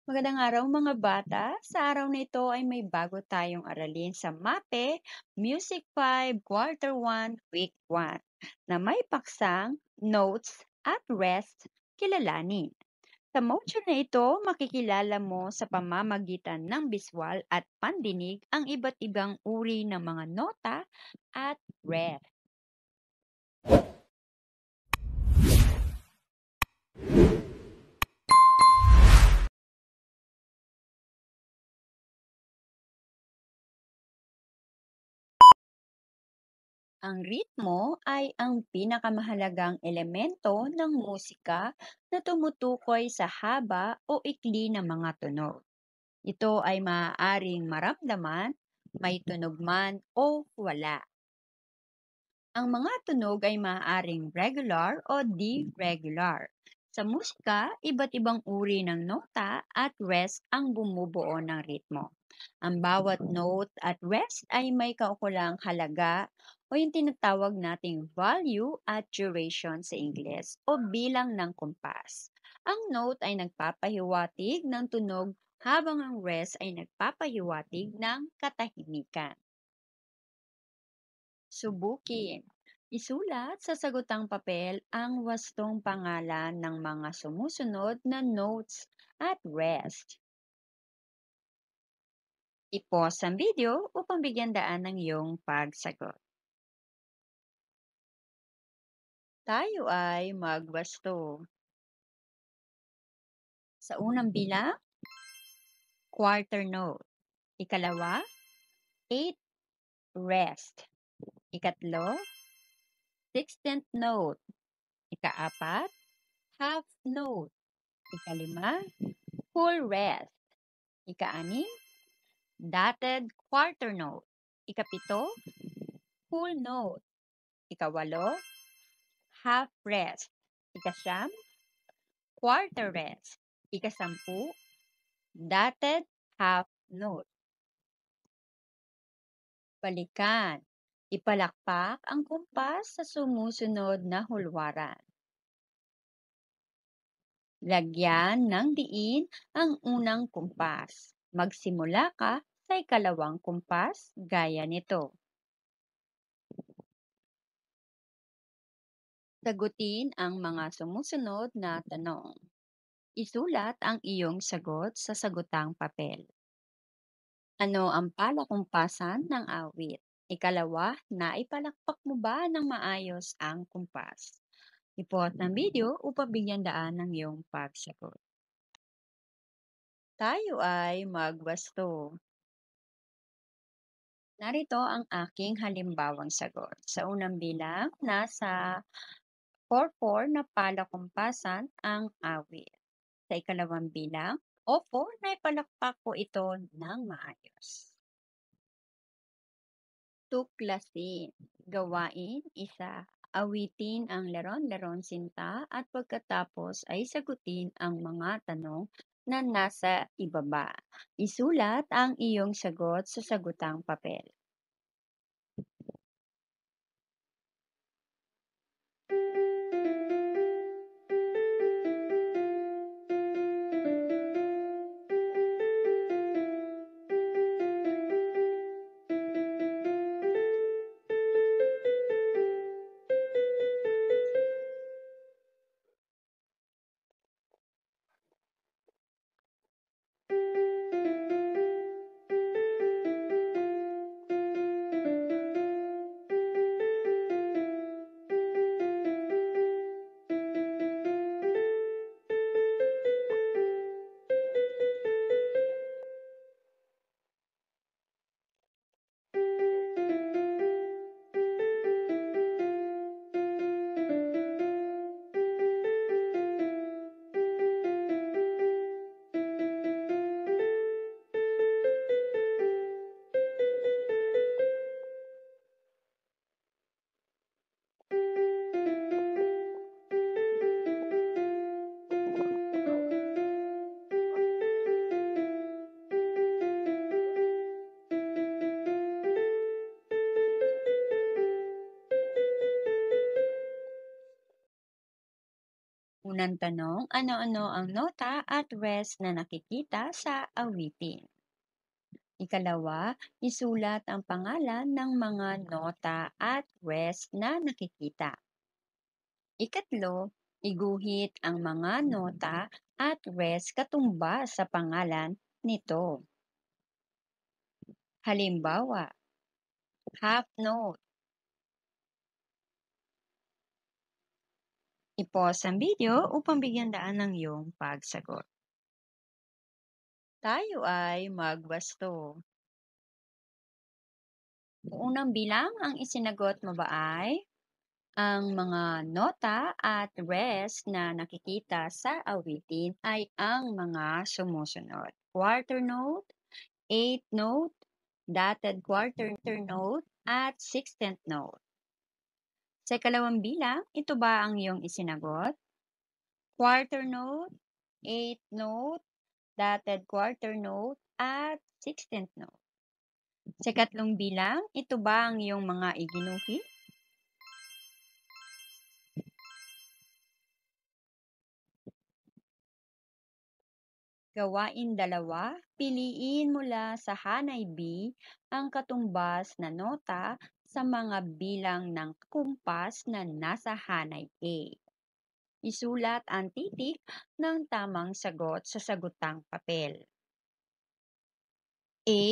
Magandang araw mga bata. Sa araw na ito ay may bago tayong aralin sa MAPE Music 5 Quarter 1 Week 1 na may paksang Notes at Rest Kilalanin. Sa module na ito, makikilala mo sa pamamagitan ng biswal at pandinig ang iba't ibang uri ng mga nota at rest. Ang ritmo ay ang pinakamahalagang elemento ng musika na tumutukoy sa haba o ikli ng mga tunog. Ito ay maaaring maramdaman, may tunog man o wala. Ang mga tunog ay maaaring regular o deregular. Sa musika, iba't ibang uri ng nota at rest ang bumubuo ng ritmo. Ang bawat note at rest ay may kaukulang halaga o yung tinatawag nating value at duration sa Ingles o bilang ng kumpas. Ang note ay nagpapahiwatig ng tunog habang ang rest ay nagpapahiwatig ng katahimikan. Subukin. Isulat sa sagutang papel ang wastong pangalan ng mga sumusunod na notes at rest. I-pause ang video upang bigyan daan ng iyong pagsagot. Tayo ay magwasto. Sa unang bilang, quarter note. Ikalawa, 8 rest. Ikatlo, 16th note. Ikaapat, half note. Ikalima, full rest. Ikaanim, dotted quarter note. Ikapito, full note. Ikawalo, half rest. Ikasyam, quarter rest. Ikasampu, dotted half note. Balikan. Ipalakpak ang kumpas sa sumusunod na hulwaran. Lagyan ng diin ang unang kumpas. Magsimula ka sa ikalawang kumpas gaya nito. Sagutin ang mga sumusunod na tanong. Isulat ang iyong sagot sa sagutang papel. Ano ang palakumpasan ng awit? Ikalawa, naipalakpak mo ba ng maayos ang kumpas? I-pause ang video upang bigyan daan ng iyong pagsagot. Tayo ay magwasto. Narito ang aking halimbawang sagot. Sa unang bilang, nasa 4-4 na palakumpasan ang awit. Sa ikalawang bilang, opo, naipalakpak ko ito ng maayos. Tuklasin. Gawain, isa. Awitin ang Leron-Leron Sinta at pagkatapos ay sagutin ang mga tanong na nasa ibaba. Isulat ang iyong sagot sa sagutang papel. Unang tanong, ano-ano ang nota at rest na nakikita sa awitin? Ikalawa, isulat ang pangalan ng mga nota at rest na nakikita. Ikatlo, iguhit ang mga nota at rest katumbas sa pangalan nito. Halimbawa, half note. I-pause ang video upang bigyan daan ng iyong pagsagot. Tayo ay magwasto. Unang bilang ang isinagot mo ba ay ang mga nota at rest na nakikita sa awitin ay ang mga sumusunod. Quarter note, eighth note, dotted quarter note, at sixteenth note. Sa ikalawang bilang, ito ba ang iyong isinagot? Quarter note, eighth note, dotted quarter note, at sixteenth note. Sa ikatlong bilang, ito ba ang iyong mga iginuhit? Gawain 2, piliin mula sa hanay B ang katumbas na nota sa mga bilang ng kumpas na nasa hanay A. Isulat ang titik ng tamang sagot sa sagutang papel. A.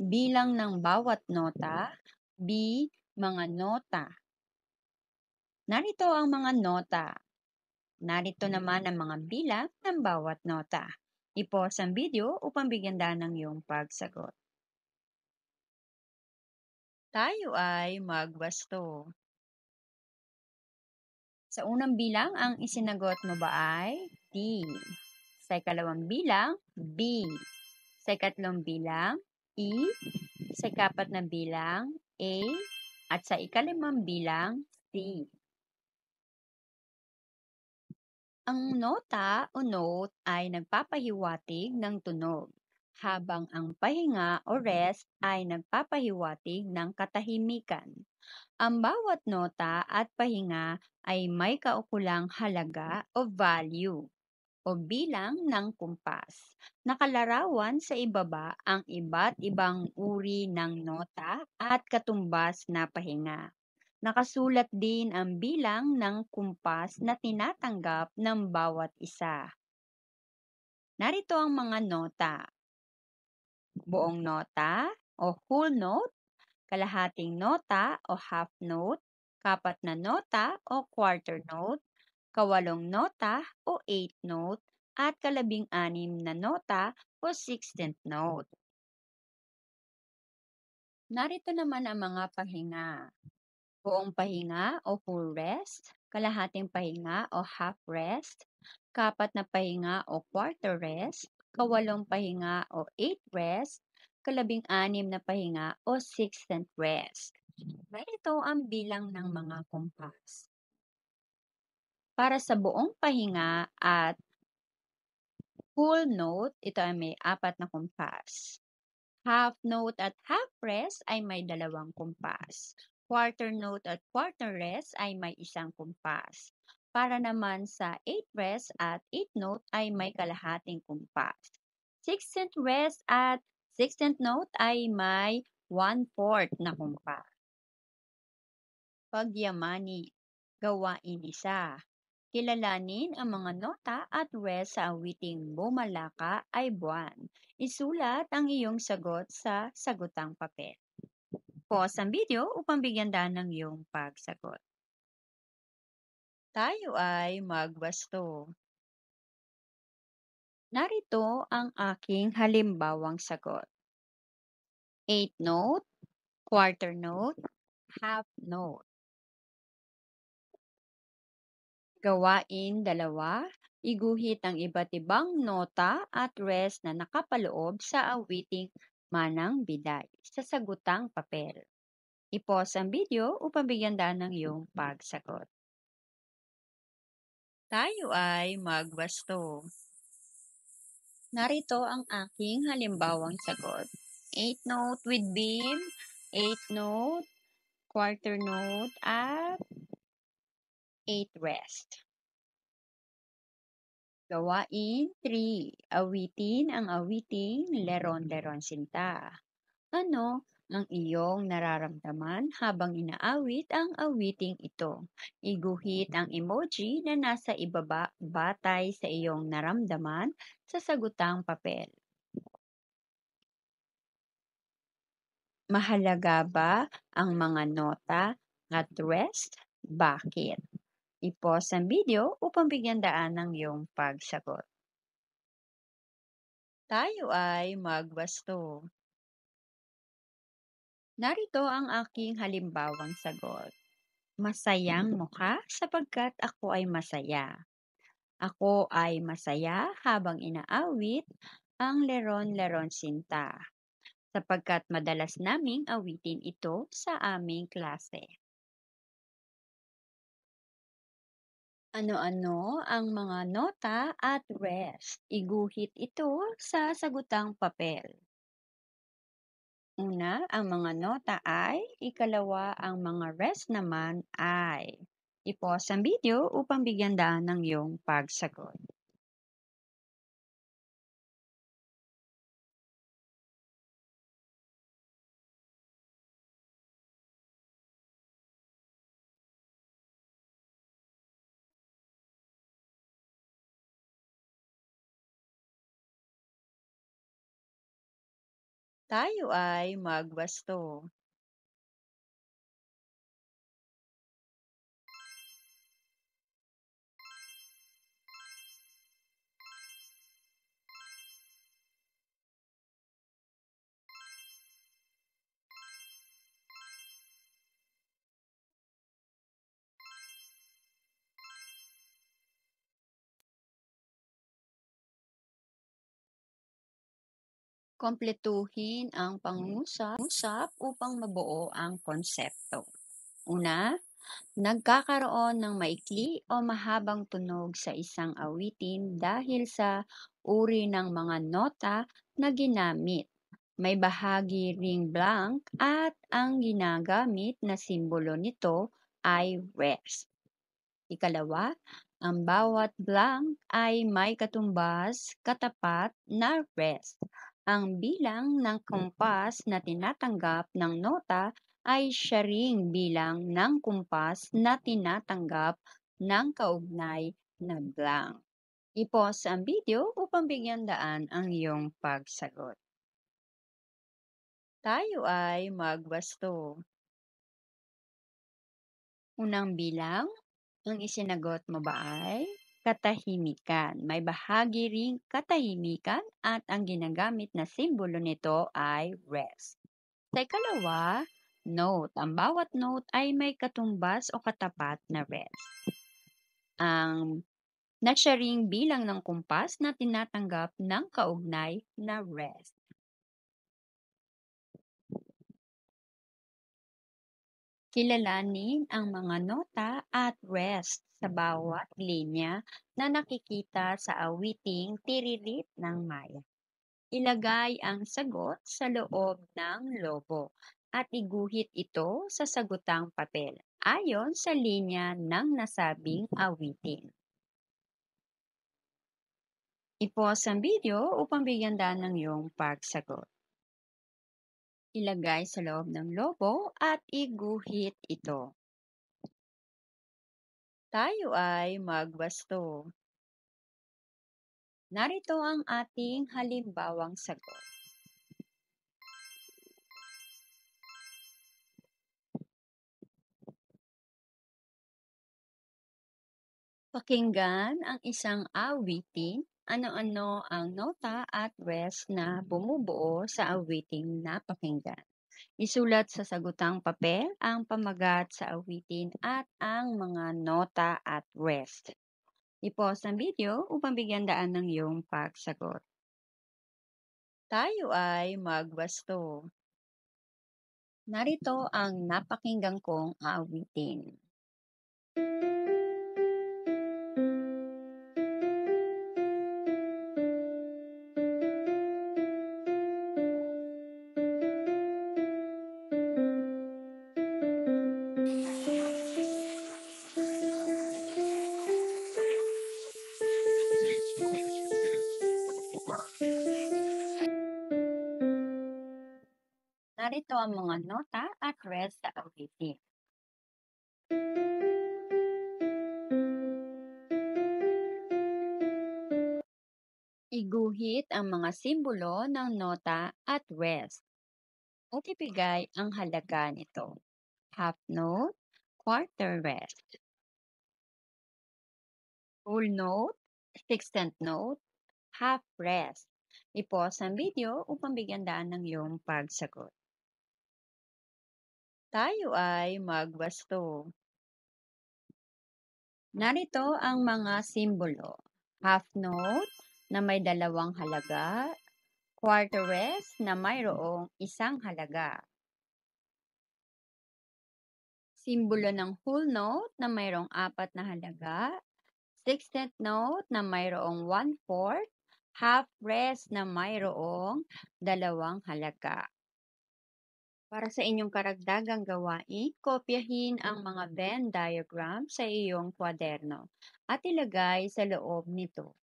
Bilang ng bawat nota. B. Mga nota. Narito ang mga nota. Narito naman ang mga bilang ng bawat nota. I-pause ang video upang bigyan daan ng iyong pagsagot. Tayo ay magwasto. Sa unang bilang, ang isinagot mo ba ay D? Sa ikalawang bilang, B. Sa ikatlong bilang, E. Sa ikapat na bilang, A. At sa ikalimang bilang, C. Ang nota o note ay nagpapahiwatig ng tunog, habang ang pahinga o rest ay nagpapahiwatig ng katahimikan. Ang bawat nota at pahinga ay may kaukulang halaga o value o bilang ng kumpas. Nakalarawan sa ibaba ang iba't ibang uri ng nota at katumbas na pahinga. Nakasulat din ang bilang ng kumpas na tinatanggap ng bawat isa. Narito ang mga nota. Buong nota o whole note, kalahating nota o half note, kapat na nota o quarter note, kawalong nota o eighth note, at kalabing-anim na nota o sixteenth note. Narito naman ang mga pahinga. Buong pahinga o full rest, kalahating pahinga o half rest, kapat na pahinga o quarter rest, kawalong pahinga o eighth rest, kalabing-anim na pahinga o sixteenth rest. Ito ang bilang ng mga kumpas. Para sa buong pahinga at full note, ito ay may 4 na kumpas. Half note at half rest ay may 2 kumpas. Quarter note at quarter rest ay may 1 kumpas. Para naman sa 8th rest at 8th note ay may kalahating kumpas. 16th rest at 16th note ay may 1/4 na kumpas. Pagyamani, gawain 1. Kilalanin ang mga nota at rest sa awiting Bumalaka ay buwan. Isulat ang iyong sagot sa sagutang papel. Pause ang video upang bigyan daan ng iyong pagsagot. Tayo ay magwasto. Narito ang aking halimbawang sagot. Eighth note, quarter note, half note. Gawain 2, iguhit ang iba't ibang nota at rest na nakapaloob sa awiting Manang Biday sa sagutang papel. I-pause ang video upang bigyan daan ng iyong pagsagot. Tayo ay magwasto. Narito ang aking halimbawang sagot. Eighth note with beam, eighth note, quarter note, at eighth rest. Gawain 3. Awitin ang awiting Leron-Leron Sinta. Ano ang iyong nararamdaman habang inaawit ang awiting ito? Iguhit ang emoji na nasa ibaba batay sa iyong naramdaman sa sagutang papel. Mahalaga ba ang mga nota at rest? Bakit? I-pause ang video upang bigyan daan ng iyong pagsagot. Tayo ay magwasto. Narito ang aking halimbawang sagot. Masayang mukha sapagkat ako ay masaya. Ako ay masaya habang inaawit ang Leron-Leron Sinta, sapagkat madalas naming awitin ito sa aming klase. Ano-ano ang mga nota at rest? Iguhit ito sa sagutang papel. Una, ang mga nota ay, ikalawa, ang mga rest naman ay. I-pause ang video upang bigyan daan ng iyong pagsagot. Tayo ay magwasto. Kompletuhin ang pangungusap upang mabuo ang konsepto. Una, nagkakaroon ng maikli o mahabang tunog sa isang awitin dahil sa uri ng mga nota na ginamit. May bahagi ring blank at ang ginagamit na simbolo nito ay rest. Ikalawa, ang bawat blank ay may katumbas, katapat na rest. Ang bilang ng kumpas na tinatanggap ng nota ay siya ring bilang ng kumpas na tinatanggap ng kaugnay na blank. I-pause ang video upang bigyan daan ang iyong pagsagot. Tayo ay magwasto. Unang bilang, ang isinagot mo ba ay katahimikan? May bahagi ring katahimikan at ang ginagamit na simbolo nito ay rest. Sa ikalawa, note. Ang bawat note ay may katumbas o katapat na rest. Ang nasya ring bilang ng kumpas na tinatanggap ng kaugnay na rest. Kilalanin ang mga nota at rest sa bawat linya na nakikita sa awiting Tiririt ng Maya. Ilagay ang sagot sa loob ng lobo at iguhit ito sa sagutang papel ayon sa linya ng nasabing awitin. I-pause ang video upang bigyan daan ng iyong pagsagot. Ilagay sa loob ng lobo at iguhit ito. Tayo ay magwasto. Narito ang ating halimbawang sagot. Pakinggan ang isang awitin. Ano-ano ang nota at rest na bumubuo sa awiting napakinggan. Isulat sa sagutang papel ang pamagat sa awitin at ang mga nota at rest. I-pause ang video upang bigyan daan ng iyong pagsagot. Tayo ay magwasto. Narito ang napakinggan kong awitin. Narito ang mga nota at rest sa awitin. Iguhit ang mga simbolo ng nota at rest at ibigay ang halaga nito. Half note, quarter rest. Full note, sixteenth note, half rest. I-pause ang video upang bigyan daan ng iyong pagsagot. Tayo ay magwasto. Narito ang mga simbolo. Half note na may dalawang halaga, quarter rest na mayroong isang halaga. Simbolo ng whole note na mayroong apat na halaga, sixteenth note na mayroong 1/4, half rest na mayroong dalawang halaga. Para sa inyong karagdagang gawain, kopyahin ang mga Venn diagram sa iyong kwaderno at ilagay sa loob nito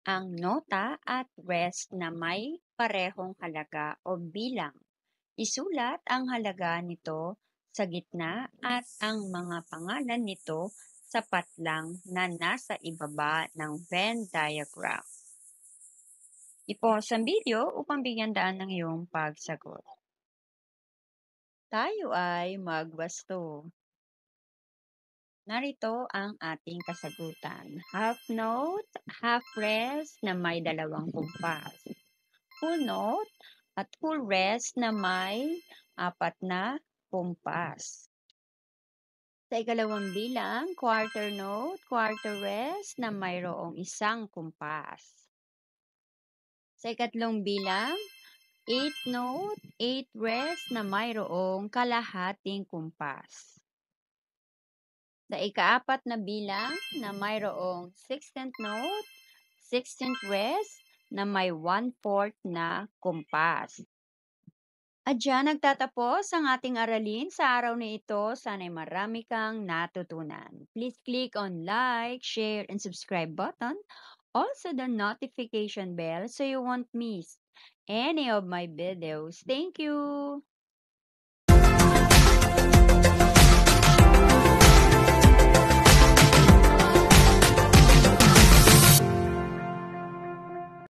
ang nota at rest na may parehong halaga o bilang. Isulat ang halaga nito sa gitna at ang mga pangalan nito sapat lang na nasa ibaba ng Venn diagram. I-pause ang video upang bigyan daan ng iyong pagsagot. Tayo ay magwasto. Narito ang ating kasagutan. Half note, half rest na may dalawang kumpas. Full note at full rest na may apat na kumpas. Sa ikalawang bilang, quarter note, quarter rest na mayroong isang kumpas. Sa ikatlong bilang, 8th note, 8 rest na mayroong kalahating kumpas. Sa ikaapat na bilang na mayroong 16th note, 16th rest na may 1/4 na kumpas. At dyan nagtatapos ang ating aralin sa araw na ito. Sana'y marami kang natutunan. Please click on like, share, and subscribe button. Also the notification bell so you won't miss any of my videos. Thank you!